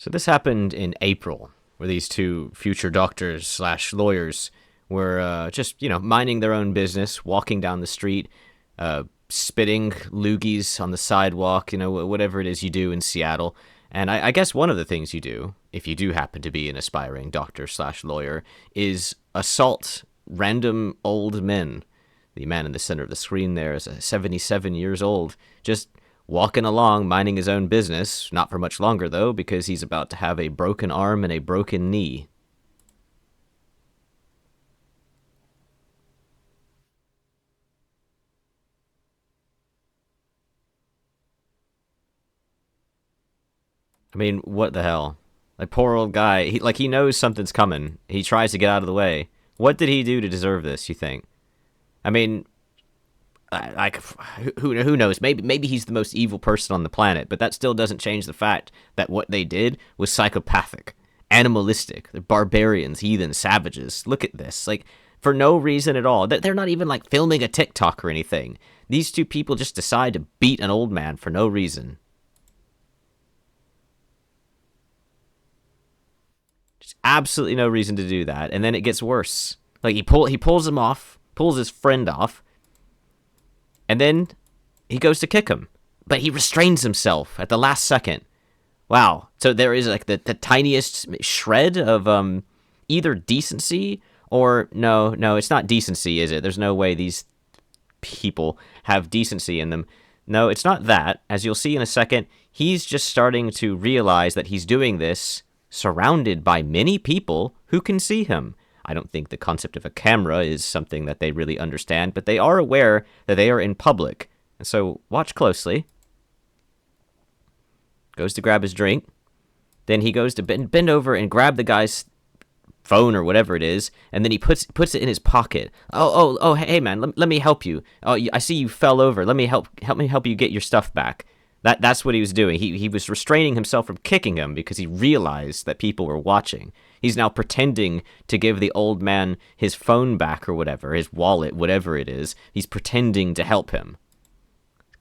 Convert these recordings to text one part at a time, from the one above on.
So this happened in April, where these two future doctors slash lawyers were just, minding their own business, walking down the street, spitting loogies on the sidewalk, whatever it is you do in Seattle. And I guess one of the things you do, if you do happen to be an aspiring doctor slash lawyer, is assault random old men. The man in the center of the screen there is 77 years old, just walking along, minding his own business. Not for much longer, though, because he's about to have a broken arm and a broken knee. I mean, what the hell? Like, poor old guy. He knows something's coming. He tries to get out of the way. What did he do to deserve this, you think? I mean, like, who knows? Maybe he's the most evil person on the planet, but that still doesn't change the fact that what they did was psychopathic, animalistic. They're barbarians, heathens, savages. Look at this. Like, for no reason at all. They're not even, like, filming a TikTok or anything. These two people just decide to beat an old man for no reason. Just absolutely no reason to do that. And then it gets worse. Like, he pulls him off, pulls his friend off, and then he goes to kick him. But he restrains himself at the last second. Wow. So there is like the tiniest shred of either decency or no, it's not decency, is it? There's no way these people have decency in them. No, it's not that. As you'll see in a second, he's just starting to realize that he's doing this surrounded by many people who can see him. I don't think the concept of a camera is something that they really understand, but they are aware that they are in public. And so watch closely. Goes to grab his drink. Then he goes to bend over and grab the guy's phone or whatever it is, and then he puts it in his pocket. Oh, hey man, let me help you. Oh, I see you fell over. Let me help you get your stuff back. That's what he was doing. He was restraining himself from kicking him because he realized that people were watching. He's now pretending to give the old man his phone back or whatever, his wallet, whatever it is. He's pretending to help him.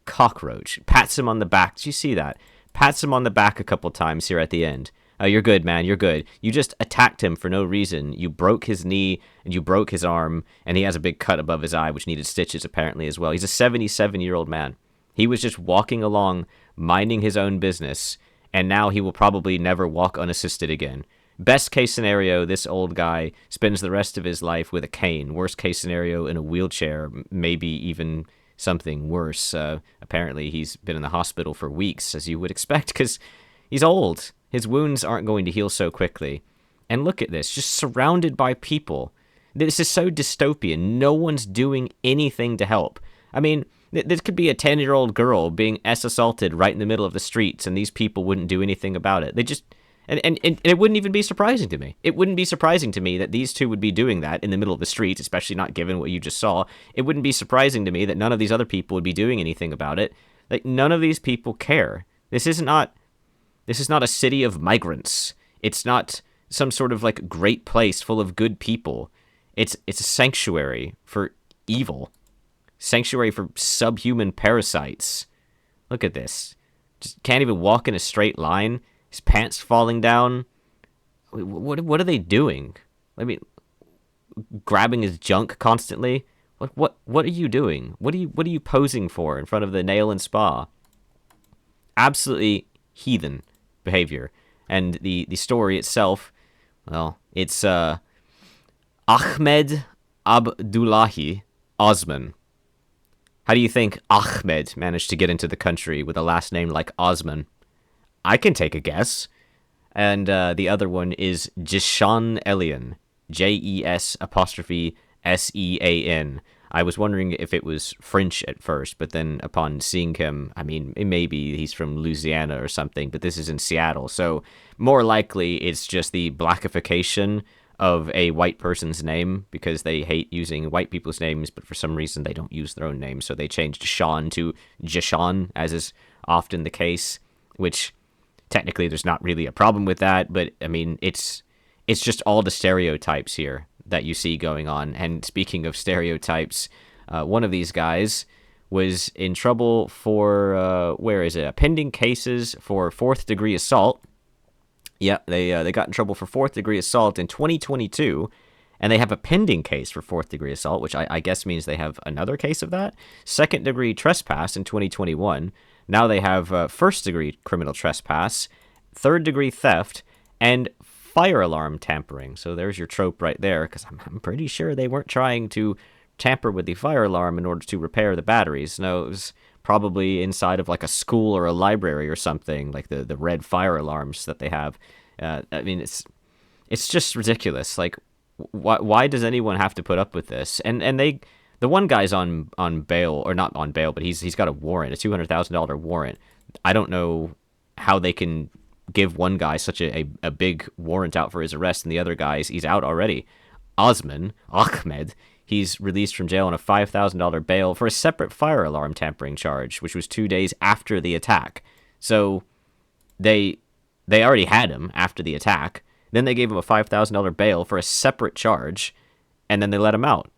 Cockroach. Pats him on the back. Did you see that? Pats him on the back a couple times here at the end. Oh, you're good, man. You're good. You just attacked him for no reason. You broke his knee and you broke his arm, and he has a big cut above his eye, which needed stitches apparently as well. He's a 77-year-old man. He was just walking along, minding his own business, and now he will probably never walk unassisted again. Best case scenario, this old guy spends the rest of his life with a cane. Worst case scenario, in a wheelchair, maybe even something worse. Apparently, he's been in the hospital for weeks, as you would expect, because he's old. His wounds aren't going to heal so quickly. And look at this, just surrounded by people. This is so dystopian. No one's doing anything to help. I mean, this could be a 10-year-old girl being assaulted right in the middle of the streets, and these people wouldn't do anything about it. They just... And it wouldn't even be surprising to me. It wouldn't be surprising to me that these two would be doing that in the middle of the streets, especially not given what you just saw. It wouldn't be surprising to me that none of these other people would be doing anything about it. Like, none of these people care. This is not a city of migrants. It's not some sort of, like, great place full of good people. It's a sanctuary for evil. Sanctuary for subhuman parasites. Look at this. Just can't even walk in a straight line. His pants falling down. What are they doing? I mean, grabbing his junk constantly. What are you doing? What are you posing for in front of the nail and spa? Absolutely heathen behavior. And the story itself, well, it's Ahmed Abdullahi Osman. How do you think Ahmed managed to get into the country with a last name like Osman? I can take a guess. And the other one is Jes'Sean Elian. Jes''Sean. I was wondering if it was French at first, but then upon seeing him, I mean, maybe he's from Louisiana or something, but this is in Seattle. So more likely it's just the blackification of a white person's name because they hate using white people's names, but for some reason they don't use their own name. So they changed Sean to Jes'Sean, as is often the case, which... Technically, there's not really a problem with that, but, I mean, it's just all the stereotypes here that you see going on. And speaking of stereotypes, one of these guys was in trouble for, pending cases for fourth-degree assault, Yeah, they got in trouble for fourth-degree assault in 2022, and they have a pending case for fourth-degree assault, which I guess means they have another case of that. Second-degree trespass in 2021. Now they have first-degree criminal trespass, third-degree theft, and fire alarm tampering. So there's your trope right there, because I'm pretty sure they weren't trying to tamper with the fire alarm in order to repair the batteries. No, it was probably inside of like a school or a library or something, like the red fire alarms that they have. I mean, it's just ridiculous. Like, why does anyone have to put up with this? And the one guy's on bail, or not on bail, but he's got a warrant, a $200,000 warrant. I don't know how they can give one guy such a big warrant out for his arrest, and the other guy, he's out already. Ahmed, he's released from jail on a $5,000 bail for a separate fire alarm tampering charge, which was 2 days after the attack. So they already had him after the attack. Then they gave him a $5,000 bail for a separate charge, and then they let him out,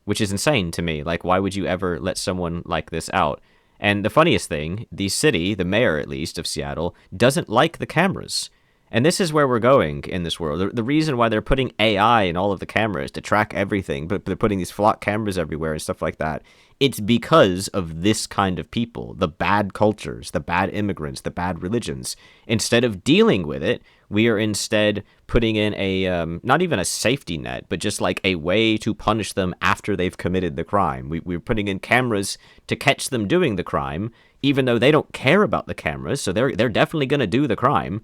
which is insane to me. Like, why would you ever let someone like this out? And the funniest thing, the city, the mayor at least of Seattle, doesn't like the cameras. And this is where we're going in this world. The reason why they're putting AI in all of the cameras to track everything, but they're putting these flock cameras everywhere and stuff like that, it's because of this kind of people, the bad cultures, the bad immigrants, the bad religions. Instead of dealing with it, we are instead putting in a, not even a safety net, but just like a way to punish them after they've committed the crime. We're putting in cameras to catch them doing the crime, even though they don't care about the cameras, so they're definitely going to do the crime.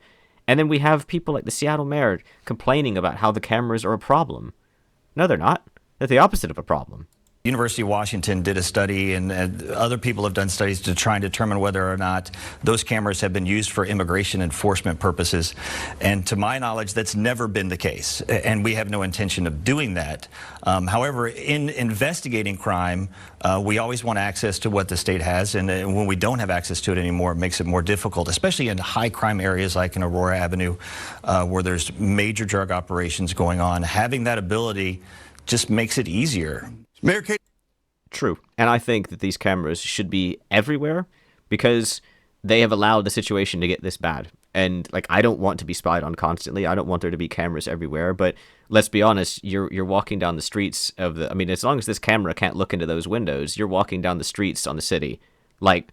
And then we have people like the Seattle mayor complaining about how the cameras are a problem. No, they're not. They're the opposite of a problem. University of Washington did a study, and other people have done studies to try and determine whether or not those cameras have been used for immigration enforcement purposes. And to my knowledge, that's never been the case, and we have no intention of doing that. However, in investigating crime, we always want access to what the state has, and when we don't have access to it anymore, it makes it more difficult, especially in high crime areas like in Aurora Avenue, where there's major drug operations going on. Having that ability just makes it easier. Mayor Kate. True. And I think that these cameras should be everywhere because they have allowed the situation to get this bad. And like, I don't want to be spied on constantly. I don't want there to be cameras everywhere. But let's be honest, you're walking down the streets of the, I mean, as long as this camera can't look into those windows, you're walking down the streets on the city. Like,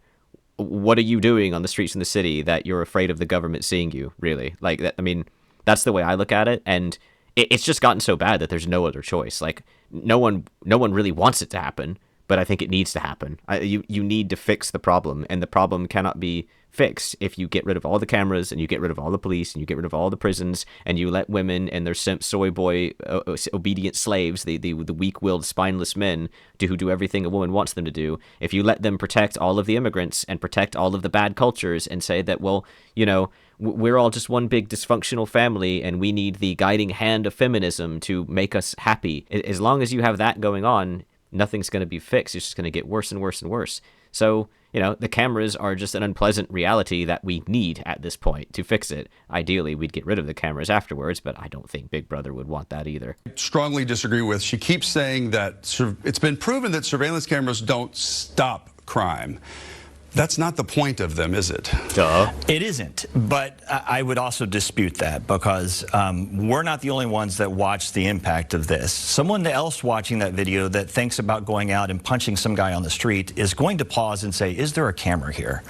what are you doing on the streets in the city that you're afraid of the government seeing you, really? Like, that, I mean, that's the way I look at it. And it's just gotten so bad that there's no other choice. Like, no one really wants it to happen, but I think it needs to happen. You need to fix the problem, and the problem cannot be fixed if you get rid of all the cameras and you get rid of all the police and you get rid of all the prisons and you let women and their simp soy boy obedient slaves, the weak-willed spineless men who do everything a woman wants them to do. If you let them protect all of the immigrants and protect all of the bad cultures and say that, well, you know, we're all just one big dysfunctional family and we need the guiding hand of feminism to make us happy. As long as you have that going on, nothing's going to be fixed. It's just going to get worse and worse and worse. So, you know, the cameras are just an unpleasant reality that we need at this point to fix it. Ideally, we'd get rid of the cameras afterwards, but I don't think Big Brother would want that either. Strongly disagree with. She keeps saying that it's been proven that surveillance cameras don't stop crime. That's not the point of them, is it? Duh. It isn't, but I would also dispute that because we're not the only ones that watch the impact of this. Someone else watching that video that thinks about going out and punching some guy on the street is going to pause and say, is there a camera here?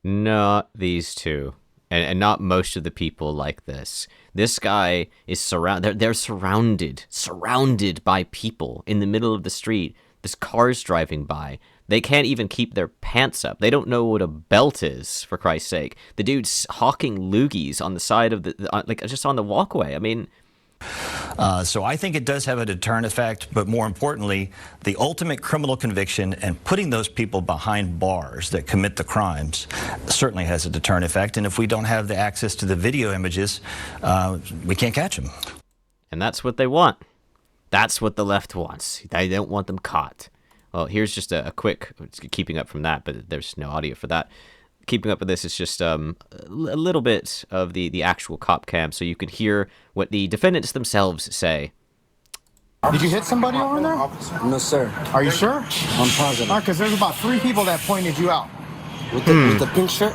Not these two. And not most of the people like this. This guy is surrounded. They're surrounded by people in the middle of the street. There's cars driving by. They can't even keep their pants up. They don't know what a belt is, for Christ's sake. The dude's hawking loogies on the side of like just on the walkway. I mean, so I think it does have a deterrent effect, but more importantly, the ultimate criminal conviction and putting those people behind bars that commit the crimes certainly has a deterrent effect. And if we don't have the access to the video images, we can't catch them. And that's what they want. That's what the left wants. They don't want them caught. Well, here's just a quick, keeping up from that, but there's no audio for that. Keeping up with this is just a little bit of the actual cop cam, so you can hear what the defendants themselves say. Did you hit somebody over there? No, sir. Are you sure? I'm positive. Because there's about 3 people that pointed you out. With the pink shirt?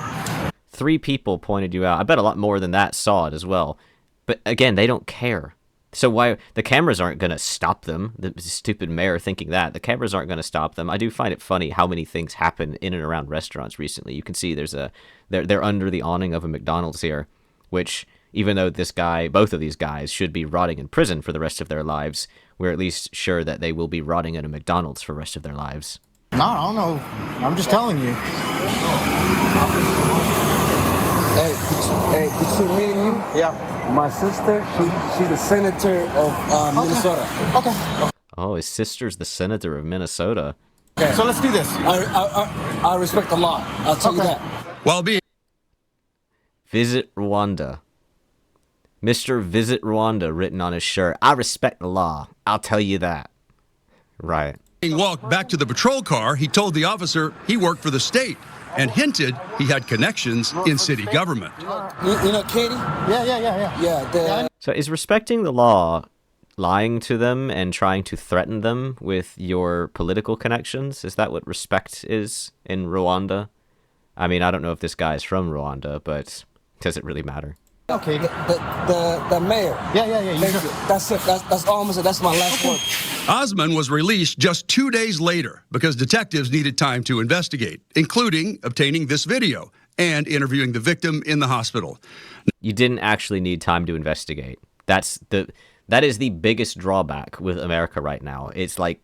3 people pointed you out. I bet a lot more than that saw it as well. But again, they don't care. So why the cameras aren't going to stop them? The stupid mayor thinking that the cameras aren't going to stop them. I do find it funny how many things happen in and around restaurants recently. You can see they're under the awning of a McDonald's here, which even though both of these guys should be rotting in prison for the rest of their lives, we're at least sure that they will be rotting in a McDonald's for the rest of their lives. No, I don't know. I'm just telling you. Hey, between me and you, Yeah. my sister, she's the senator of Minnesota. Okay. Oh, his sister's the senator of Minnesota. Okay. So let's do this. I respect the law. I'll tell you that. While being Visit Rwanda. Mr. Visit Rwanda written on his shirt. I respect the law. I'll tell you that. Right. walked back to the patrol car, he told the officer he worked for the state and hinted he had connections in city government. You know Katie? Yeah. Yeah. So is respecting the law lying to them and trying to threaten them with your political connections? Is that what respect is in Rwanda? I mean, I don't know if this guy is from Rwanda, but does it really matter? Okay. The mayor. Yeah. Thank you. That's it. That's almost it. That's my last word. Osman was released just 2 days later because detectives needed time to investigate, including obtaining this video and interviewing the victim in the hospital. You didn't actually need time to investigate. That is the biggest drawback with America right now. It's like,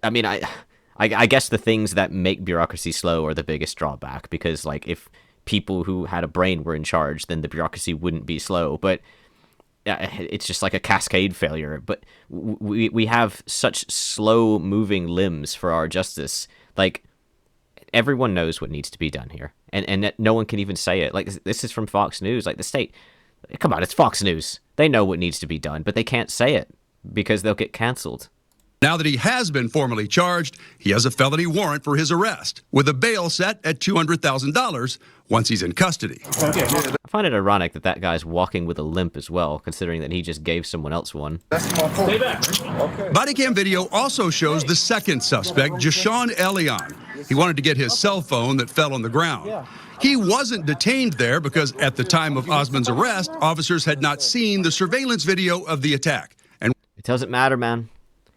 I mean, I guess the things that make bureaucracy slow are the biggest drawback, because like if people who had a brain were in charge, then the bureaucracy wouldn't be slow. But it's just like a cascade failure. But we have such slow moving limbs for our justice. Like, everyone knows what needs to be done here, and no one can even say it. Like, this is from Fox News. Like, the state, come on, it's Fox News. They know what needs to be done, but they can't say it because they'll get canceled. Now that he has been formally charged, he has a felony warrant for his arrest, with a bail set at $200,000 once he's in custody. I find it ironic that that guy's walking with a limp as well, considering that he just gave someone else one. Body cam video also shows the second suspect, Jes'Sean Elion. He wanted to get his cell phone that fell on the ground. He wasn't detained there because at the time of Osman's arrest, officers had not seen the surveillance video of the attack. And It doesn't matter, man.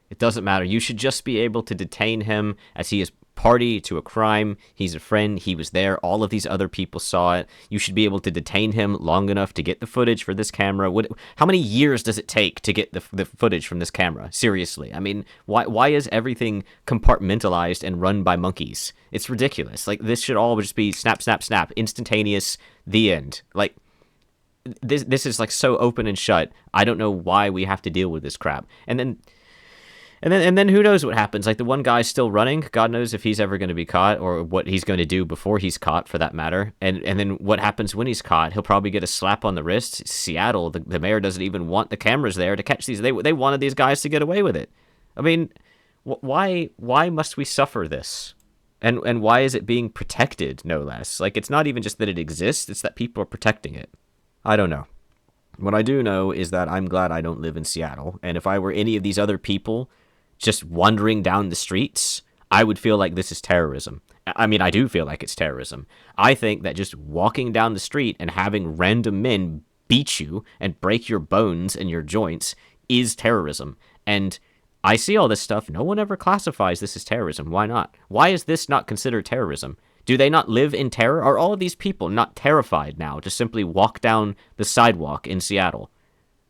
It doesn't matter. You should just be able to detain him as he is party to a crime. He's a friend. He was there. All of these other people saw it. You should be able to detain him long enough to get the footage for this camera. How many years does it take to get the footage from this camera? Seriously. I mean, why is everything compartmentalized and run by monkeys? It's ridiculous. Like, this should all just be snap, snap, snap, instantaneous, the end. Like, this is like so open and shut. I don't know why we have to deal with this crap. And then who knows what happens? Like, the one guy's still running. God knows if he's ever going to be caught, or what he's going to do before he's caught, for that matter. And then what happens when he's caught? He'll probably get a slap on the wrist. Seattle, the mayor doesn't even want the cameras there to catch these. They wanted these guys to get away with it. I mean, why must we suffer this? And why is it being protected, no less? Like, it's not even just that it exists, it's that people are protecting it. I don't know. What I do know is that I'm glad I don't live in Seattle. And if I were any of these other people just wandering down the streets, I would feel like this is terrorism. I mean, I do feel like it's terrorism. I think that just walking down the street and having random men beat you and break your bones and your joints is terrorism. And I see all this stuff. No one ever classifies this as terrorism. Why not? Why is this not considered terrorism? Do they not live in terror? Are all of these people not terrified now to simply walk down the sidewalk in Seattle?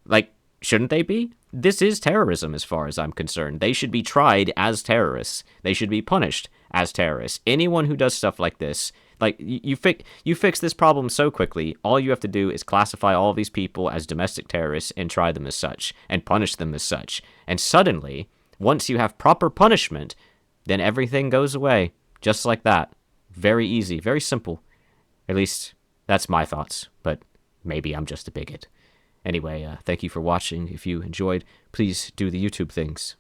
Like, shouldn't they be? This is terrorism as far as I'm concerned. They should be tried as terrorists. They should be punished as terrorists. Anyone who does stuff like this, like, you fix this problem so quickly. All you have to do is classify all of these people as domestic terrorists and try them as such and punish them as such. And suddenly, once you have proper punishment, then everything goes away. Just like that. Very easy, very simple. At least, that's my thoughts, but maybe I'm just a bigot. Anyway, thank you for watching. If you enjoyed, please do the YouTube things.